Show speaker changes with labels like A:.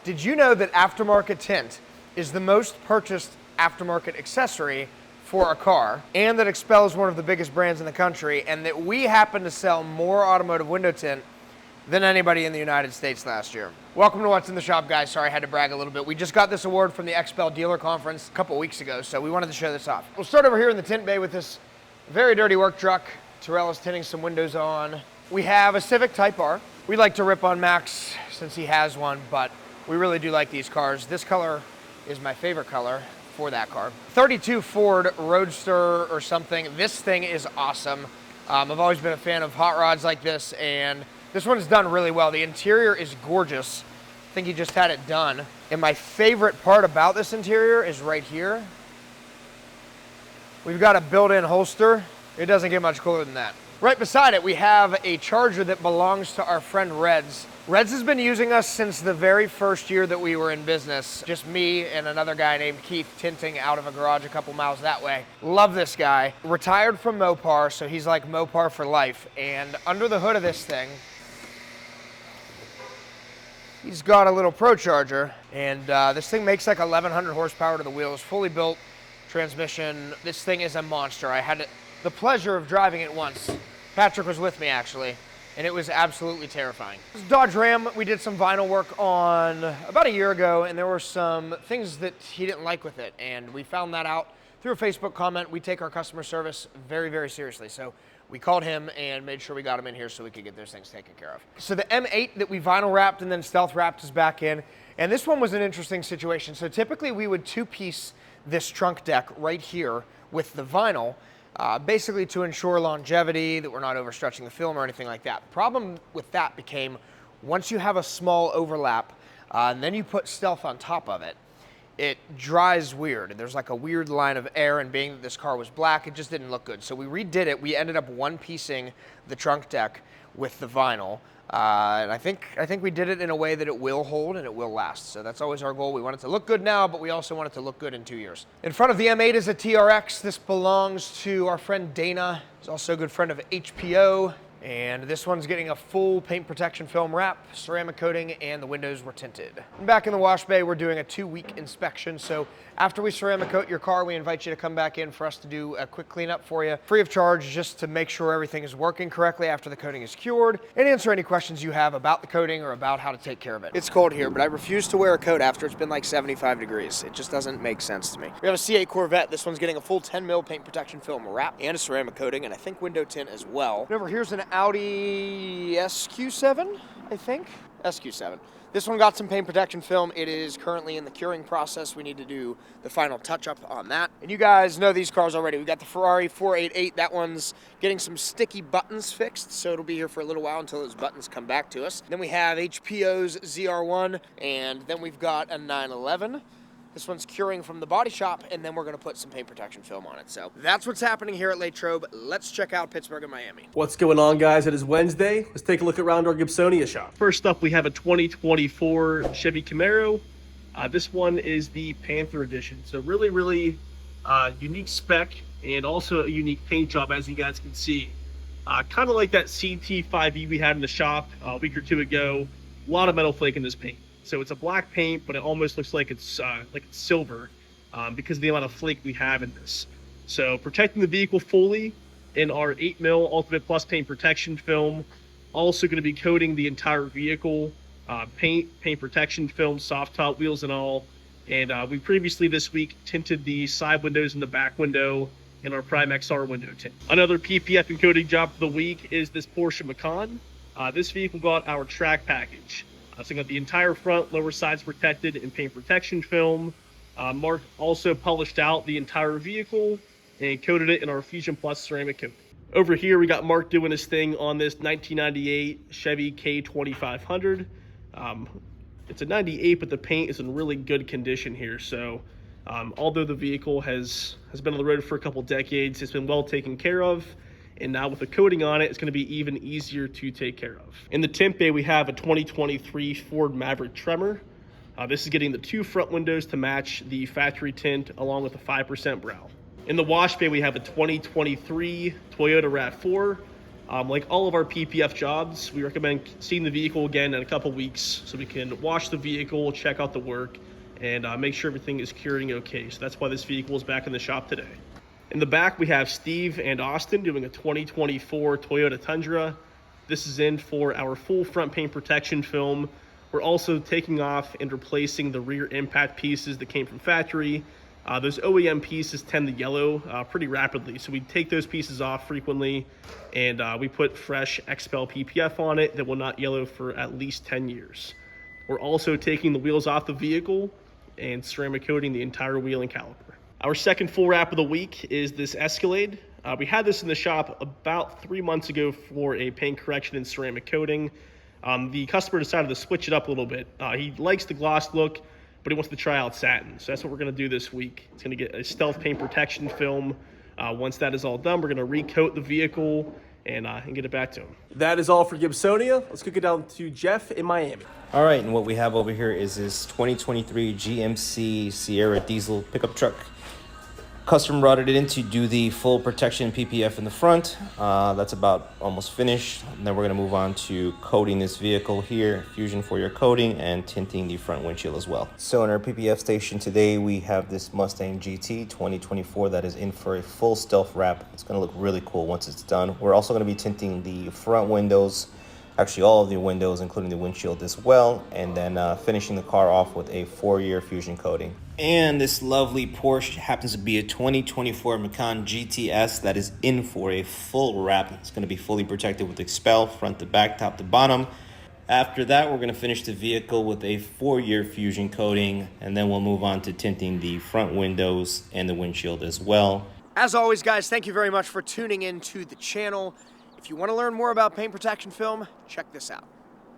A: Did you know that aftermarket tint is the most purchased aftermarket accessory for a car, and that XPEL is one of the biggest brands in the country, and that we happen to sell more automotive window tint than anybody in the United States last year? Welcome to What's in the Shop, guys. Sorry, I had to brag a little bit. We just got this award from the XPEL dealer conference a couple weeks ago, so we wanted to show this off. We'll start over here in the tint bay with this very dirty work truck. Terrell is tinting some windows on. We have a Civic Type R. We like to rip on Max since he has one, but we really do like these cars. This color is my favorite color for that car. 32 Ford Roadster or something. This thing is awesome. I've always been a fan of hot rods like this, and this one's done really well. The interior is gorgeous. I think he just had it done. And my favorite part about this interior is right here. We've got a built-in holster. It doesn't get much cooler than that. Right beside it, we have a Charger that belongs to our friend Reds. Reds has been using us since the very first year that we were in business. Just me and another guy named Keith tinting out of a garage a couple miles that way. Love this guy. Retired from Mopar, so he's like Mopar for life. And under the hood of this thing, he's got a little Pro Charger, and this thing makes like 1,100 horsepower to the wheels, fully built transmission. This thing is a monster. I had the pleasure of driving it once. Patrick was with me, actually, and it was absolutely terrifying. This is Dodge Ram. We did some vinyl work on about a year ago, and there were some things that he didn't like with it, and we found that out through a Facebook comment. We take our customer service very, very seriously, so we called him and made sure we got him in here so we could get those things taken care of. So the M8 that we vinyl wrapped and then stealth wrapped is back in, and this one was an interesting situation. So typically we would two-piece this trunk deck right here with the vinyl, basically to ensure longevity, that we're not overstretching the film or anything like that. The problem with that became, once you have a small overlap and then you put stealth on top of it, it dries weird. There's like a weird line of air, and being that this car was black, it just didn't look good. So we redid it. We ended up one-piecing the trunk deck with the vinyl. And I think we did it in a way that it will hold and it will last. So that's always our goal. We want it to look good now, but we also want it to look good in 2 years. In front of the M8 is a TRX. This belongs to our friend Dana. He's also a good friend of HPO. And this one's getting a full paint protection film wrap, ceramic coating, and the windows were tinted. And back in the wash bay, we're doing a 2-week inspection. So after we ceramic coat your car, we invite you to come back in for us to do a quick cleanup for you, free of charge, just to make sure everything is working correctly after the coating is cured, and answer any questions you have about the coating or about how to take care of it. It's cold here, but I refuse to wear a coat after it's been like 75 degrees. It just doesn't make sense to me. We have a C8 Corvette. This one's getting a full 10 mil paint protection film wrap and a ceramic coating, and I think window tint as well. And over here's an Audi SQ7, I think? SQ7. This one got some paint protection film. It is currently in the curing process. We need to do the final touch-up on that. And you guys know these cars already. We got the Ferrari 488. That one's getting some sticky buttons fixed, so it'll be here for a little while until those buttons come back to us. Then we have HPO's ZR1, and then we've got a 911. This one's curing from the body shop, and then we're going to put some paint protection film on it. So that's what's happening here at LATROBE. Let's check out Pittsburgh and Miami.
B: What's going on, guys? It is Wednesday. Let's take a look around our Gibsonia shop. First up, we have a 2024 Chevy Camaro. This one is the Panther Edition. So really unique spec and also a unique paint job, as you guys can see. Kind of like that CT5E we had in the shop a week or two ago. A lot of metal flake in this paint. So it's a black paint, but it almost looks like it's silver because of the amount of flake we have in this. So protecting the vehicle fully in our 8 mil Ultimate Plus paint protection film. Also going to be coating the entire vehicle, paint protection film, soft top wheels and all. And we previously this week tinted the side windows and the back window in our Prime XR window tint. Another PPF and coating job for the week is this Porsche Macan. This vehicle got our track package. So got the entire front, lower sides protected in paint protection film. Mark also polished out the entire vehicle and coated it in our Fusion Plus ceramic coat. Over here, we got Mark doing his thing on this 1998 Chevy K2500. It's a 98, but the paint is in really good condition here. So although the vehicle has been on the road for a couple decades, it's been well taken care of. And now with the coating on it, it's going to be even easier to take care of. In the tint bay, we have a 2023 Ford Maverick Tremor. This is getting the 2 front windows to match the factory tint along with a 5% brow. In the wash bay, we have a 2023 Toyota RAV4. Like all of our PPF jobs, we recommend seeing the vehicle again in a couple weeks so we can wash the vehicle, check out the work, and make sure everything is curing okay. So that's why this vehicle is back in the shop today. In the back, we have Steve and Austin doing a 2024 Toyota Tundra. This is in for our full front paint protection film. We're also taking off and replacing the rear impact pieces that came from factory. Those OEM pieces tend to yellow pretty rapidly, so we take those pieces off frequently, and we put fresh XPEL PPF on it that will not yellow for at least 10 years. We're also taking the wheels off the vehicle and ceramic coating the entire wheel and caliper. Our second full wrap of the week is this Escalade. We had this in the shop about 3 months ago for a paint correction and ceramic coating. The customer decided to switch it up a little bit. He likes the gloss look, but he wants to try out satin. So that's what we're gonna do this week. It's gonna get a stealth paint protection film. Once that is all done, we're gonna recoat the vehicle and get it back to him. That is all for Gibsonia. Let's kick it down to Jeff in Miami.
C: All right, and what we have over here is this 2023 GMC Sierra diesel pickup truck. Custom routed it in to do the full protection PPF in the front. That's about almost finished. And then we're gonna move on to coating this vehicle here, Fusion for your coating, and tinting the front windshield as well. So in our PPF station today, we have this Mustang GT 2024 that is in for a full stealth wrap. It's gonna look really cool once it's done. We're also gonna be tinting the front windows, actually all of the windows, including the windshield as well, and then finishing the car off with a 4-year Fusion coating. And this lovely Porsche happens to be a 2024 Macan GTS that is in for a full wrap. It's going to be fully protected with XPEL, front to back, top to bottom. After that, we're going to finish the vehicle with a 4-year Fusion coating, and then we'll move on to tinting the front windows and the windshield as well.
A: As always, guys, thank you very much for tuning in to the channel. If you want to learn more about paint protection film, check this out.